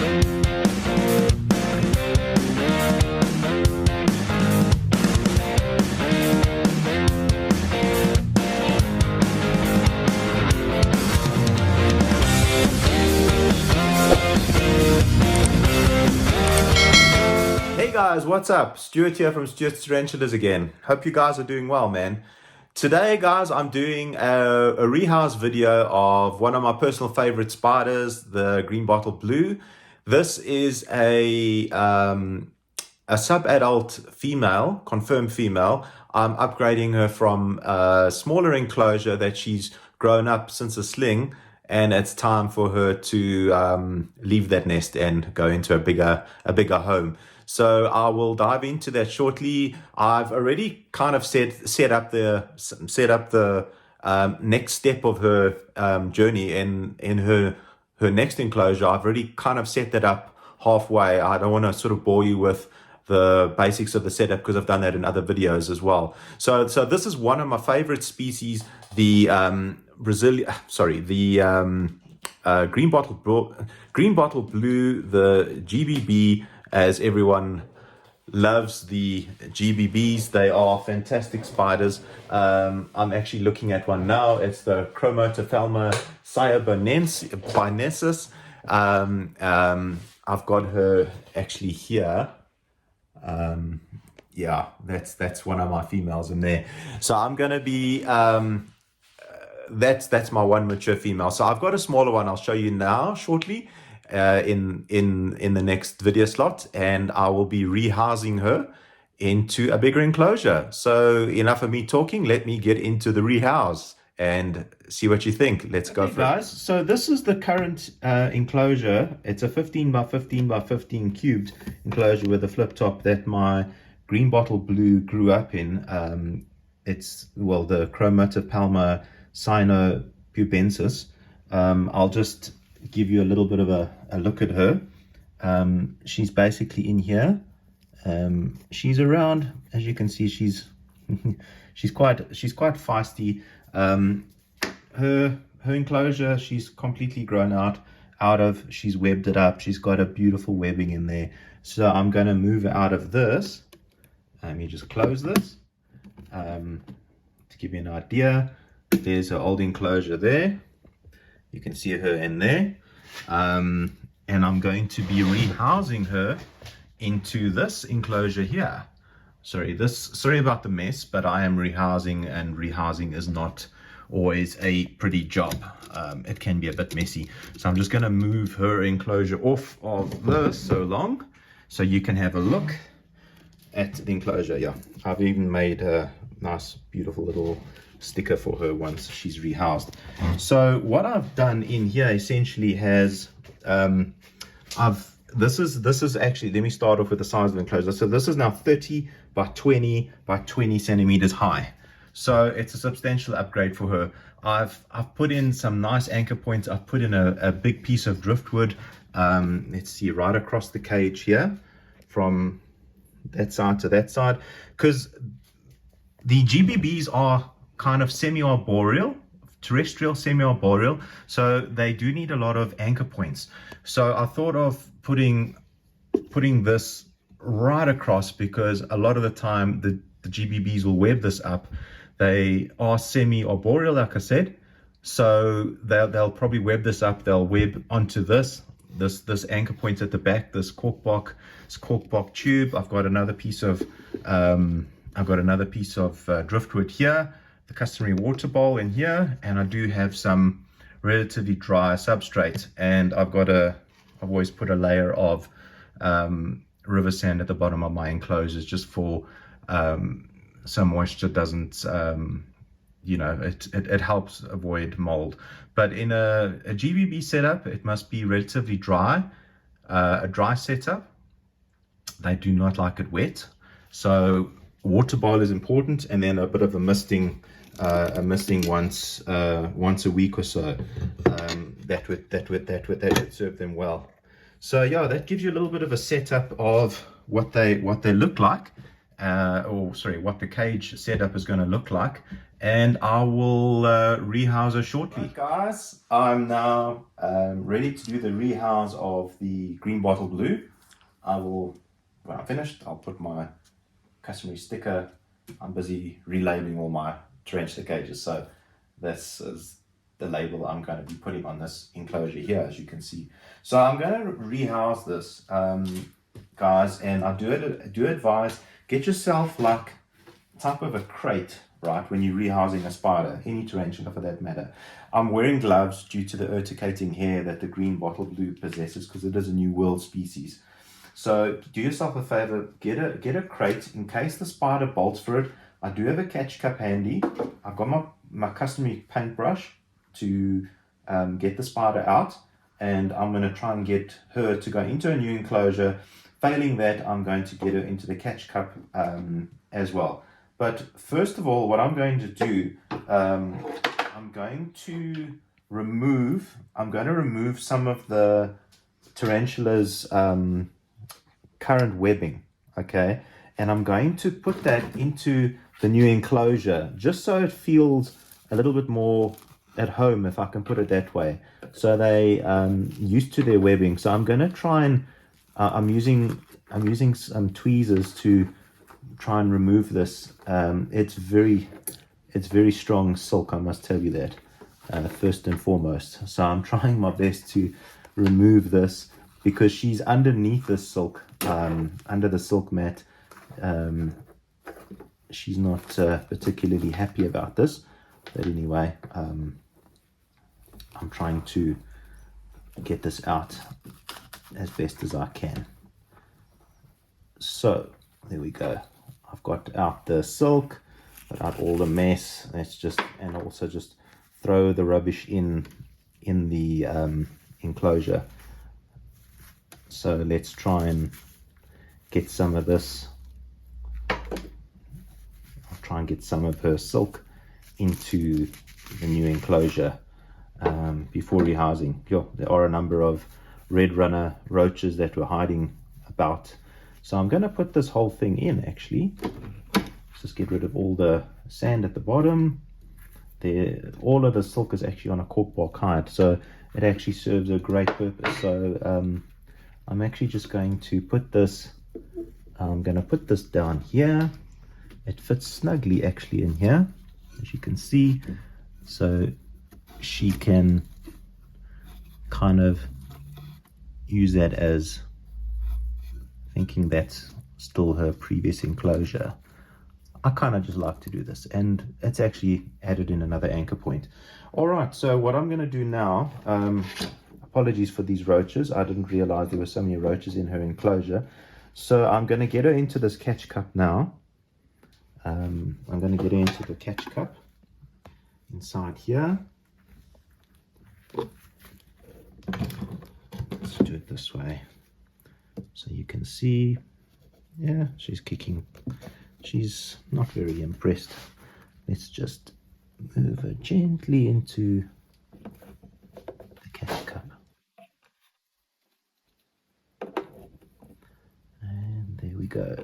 Hey guys, what's up? Stuart here from Stuart's Tarantulas again. Hope you guys are doing well, man. Today, guys, I'm doing a rehouse video of one of my personal favorite spiders, the green bottle blue. This is a sub-adult female, confirmed female. I'm upgrading her from a smaller enclosure that she's grown up since a sling, and it's time for her to leave that nest and go into a bigger home. So I will dive into that shortly. I've already kind of set up the next step of her journey in her next enclosure. I've already kind of set that up halfway. I don't want to sort of bore you with the basics of the setup because I've done that in other videos as well. So this is one of my favorite species, the green bottle blue, the GBB, as everyone loves the GBBs. They are fantastic spiders. I'm actually looking at one now. It's the Chromotophalma cyabanensis. I've got her actually here. Yeah, that's one of my females in there. So I'm gonna be that's my one mature female. So I've got a smaller one I'll show you now shortly in the next video slot, and I will be rehousing her into a bigger enclosure. So enough of me talking, let me get into the rehouse and see what you think. Let's go for it. Guys, so this is the current enclosure. It's a 15 by 15 by 15 cubed enclosure with a flip top that my green bottle blue grew up in. It's, well, the Chromotophalma cyanopubensis. I'll just give you a little bit of a look at her. She's basically in here. She's around, as you can see, she's quite feisty. Her enclosure, she's completely grown out of. She's webbed it up. She's got a beautiful webbing in there. So I'm going to move her out of this. You just close this to give you an idea. There's her old enclosure there. You can see her in there. And I'm going to be rehousing her into this enclosure here. Sorry about the mess, but I am rehousing, and rehousing is not always a pretty job. It can be a bit messy. So I'm just going to move her enclosure off of this so long, so you can have a look at the enclosure. Yeah, I've even made a nice, beautiful little sticker for her once she's rehoused. So what I've done in here essentially has this is actually, let me start off with the size of the enclosure. So this is now 30 by 20 by 20 centimeters high. So it's a substantial upgrade for her. I've put in some nice anchor points. I've put in a big piece of driftwood. Let's see, right across the cage here, from that side to that side, because the GBBs are kind of semi-arboreal, terrestrial semi-arboreal, so they do need a lot of anchor points. So I thought of putting this right across, because a lot of the time the GBBs will web this up. They are semi-arboreal, like I said, so they'll probably web this up. They'll web onto this anchor point at the back, this corkbark tube. I've got another piece of driftwood here, the customary water bowl in here, and I do have some relatively dry substrate, and I've always put a layer of river sand at the bottom of my enclosures, just for some moisture doesn't it helps avoid mold. But in a GBB setup, it must be relatively dry, a dry setup. They do not like it wet, so water bowl is important, and then a bit of a misting once a week or so. That would serve them well. So yeah, that gives you a little bit of a setup of what they look like, what the cage setup is going to look like. and I will rehouse her shortly. Right, guys, I'm now ready to do the rehouse of the green bottle blue. When I'm finished, I'll put my customary sticker. I'm busy relabeling all my tarantula cages, so this is the label I'm going to be putting on this enclosure here, as you can see. So I'm going to rehouse this, guys, and I do advise, get yourself like type of a crate, right, when you're rehousing a spider, any tarantula for that matter. I'm wearing gloves due to the urticating hair that the green bottle blue possesses, because it is a new world species. So do yourself a favor, get a crate in case the spider bolts for it. I do have a catch cup handy. I've got my customary paintbrush to get the spider out, and I'm going to try and get her to go into a new enclosure. Failing that, I'm going to get her into the catch cup as well. But first of all, what I'm going to do, I'm going to remove some of the tarantula's current webbing, okay, and I'm going to put that into the new enclosure just so it feels a little bit more at home, if I can put it that way. So they used to their webbing. So I'm going to try and I'm using some tweezers to try and remove this. It's very strong silk, I must tell you that, first and foremost. So I'm trying my best to remove this, because she's underneath the silk, under the silk mat. She's not particularly happy about this, but anyway, I'm trying to get this out as best as I can. So there we go. I've got out the silk, got out all the mess. And also just throw the rubbish in the enclosure. So let's try and get some of this. I'll try and get some of her silk into the new enclosure before rehousing. There are a number of red runner roaches that were hiding about. So I'm going to put this whole thing in, actually. Let's just get rid of all the sand at the bottom. All of the silk is actually on a corkbark hide, so it actually serves a great purpose. So I'm actually just going to put this, down here. It fits snugly actually in here, as you can see. So she can kind of use that as thinking that's still her previous enclosure. I kind of just like to do this, and it's actually added in another anchor point. All right, so what I'm going to do now, apologies for these roaches. I didn't realize there were so many roaches in her enclosure. So I'm going to get her into this catch cup now. I'm going to get her into the catch cup inside here. Let's do it this way so you can see. Yeah, she's kicking. She's not very impressed. Let's just move her gently into the catch cup. And there we go.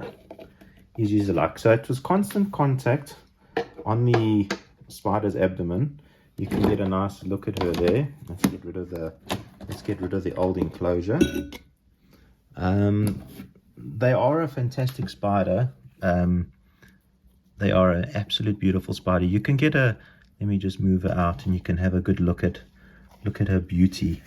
Easy as like. So it was constant contact on the spider's abdomen. You can get a nice look at her there. Let's get rid of the old enclosure. They are a fantastic spider. They are an absolute beautiful spider. You can get let me just move her out, and you can have a good look at her beauty.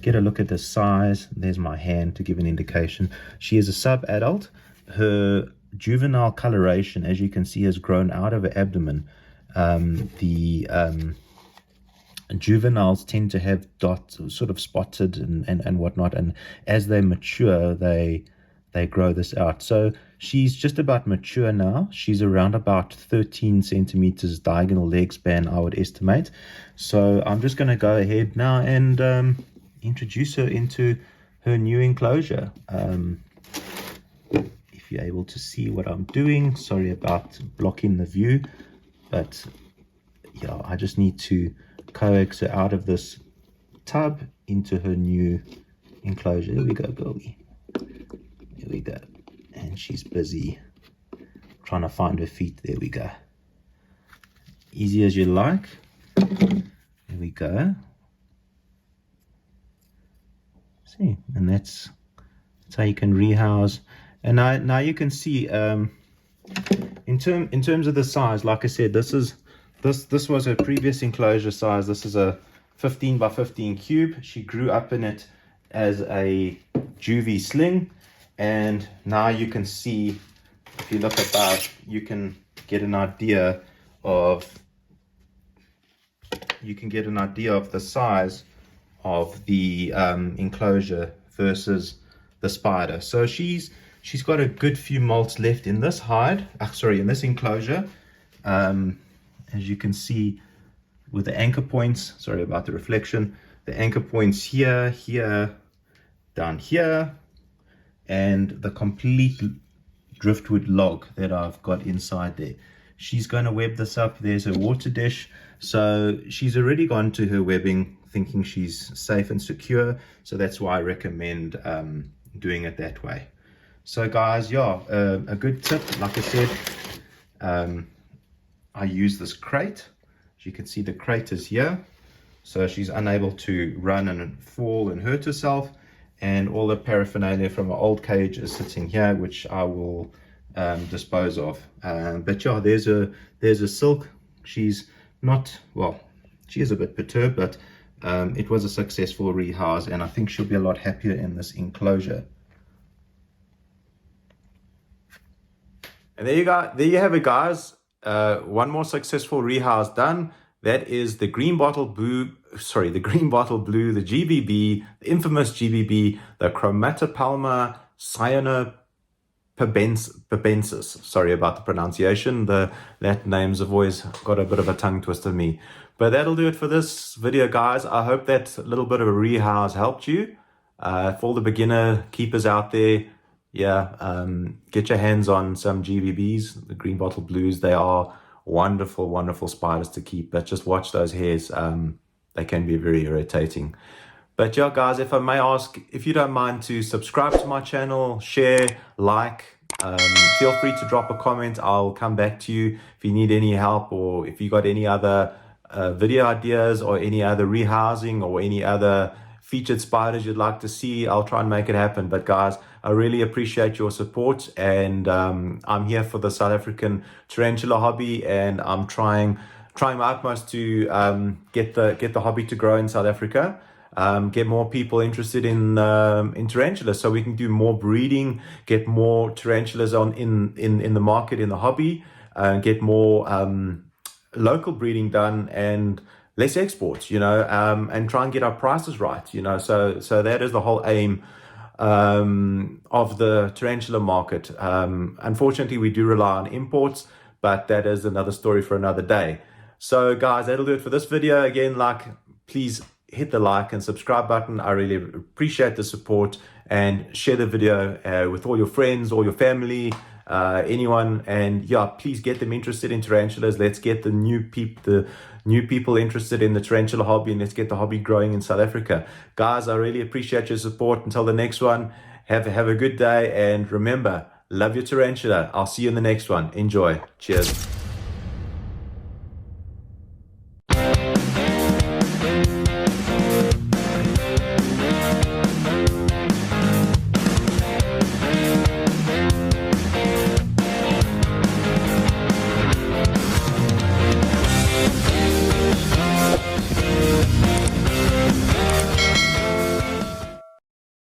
Get a look at the size. There's my hand to give an indication. She is a sub-adult. Her juvenile coloration, as you can see, has grown out of her abdomen. The juveniles tend to have dots, sort of spotted and whatnot, and as they mature, they grow this out. So she's just about mature now. She's around about 13 centimeters diagonal leg span, I would estimate. So I'm just going to go ahead now and introduce her into her new enclosure. If you're able to see what I'm doing, sorry about blocking the view, but yeah, I just need to coax her out of this tub into her new enclosure. There we go, girlie. There we go. And she's busy trying to find her feet. There we go. easy as you like. There we go. See, and that's how you can rehouse. And now you can see in terms of the size, like I said, this was a previous enclosure size. This is a 15 by 15 cube. She grew up in it as a juvie sling, and now you can see, if you look above, you can get an idea of the size of the enclosure versus the spider. So she's got a good few molts left in this hide, in this enclosure, as you can see with the anchor points. Sorry about the reflection. The anchor points here, down here, and the complete driftwood log that I've got inside there. She's going to web this up. There's a water dish, so she's already gone to her webbing thinking she's safe and secure. So that's why I recommend doing it that way. So guys, yeah, a good tip, like I said, I use this crate. As you can see, the crate is here, so she's unable to run and fall and hurt herself. And all the paraphernalia from an old cage is sitting here, which I will dispose of. But yeah, there's a silk. She's not, well, she is a bit perturbed, but it was a successful rehouse, and I think she'll be a lot happier in this enclosure. And there you have it, guys. One more successful rehouse done. That is the green bottle blue, the GBB, the infamous GBB, the Chromatopalma cyanopabensis. Sorry about the pronunciation. That names have always got a bit of a tongue twister me. But that'll do it for this video, guys. I hope that little bit of a rehouse helped you. For all the beginner keepers out there, yeah, get your hands on some GBBs, the green bottle blues. They are wonderful, wonderful spiders to keep, but just watch those hairs. They can be very irritating. But yeah, guys, if I may ask, if you don't mind to subscribe to my channel, share, like, feel free to drop a comment. I'll come back to you if you need any help, or if you got any other video ideas, or any other rehousing, or any other featured spiders you'd like to see. I'll try and make it happen. But guys, I really appreciate your support, and I'm here for the South African tarantula hobby, and I'm trying my utmost to get the hobby to grow in South Africa. Get more people interested in tarantulas, so we can do more breeding, get more tarantulas in the market, in the hobby, get more local breeding done, and less exports, and try and get our prices right, so that is the whole aim of the tarantula market. Unfortunately, we do rely on imports, but that is another story for another day. So guys, that'll do it for this video. Again, please hit the like and subscribe button. I really appreciate the support, and share the video with all your friends, all your family, anyone. And yeah, please get them interested in tarantulas. Let's get the new people interested in the tarantula hobby, and let's get the hobby growing in South Africa. Guys, I really appreciate your support. Until the next one, have a good day, and remember, love your tarantula. I'll see you in the next one. Enjoy. Cheers.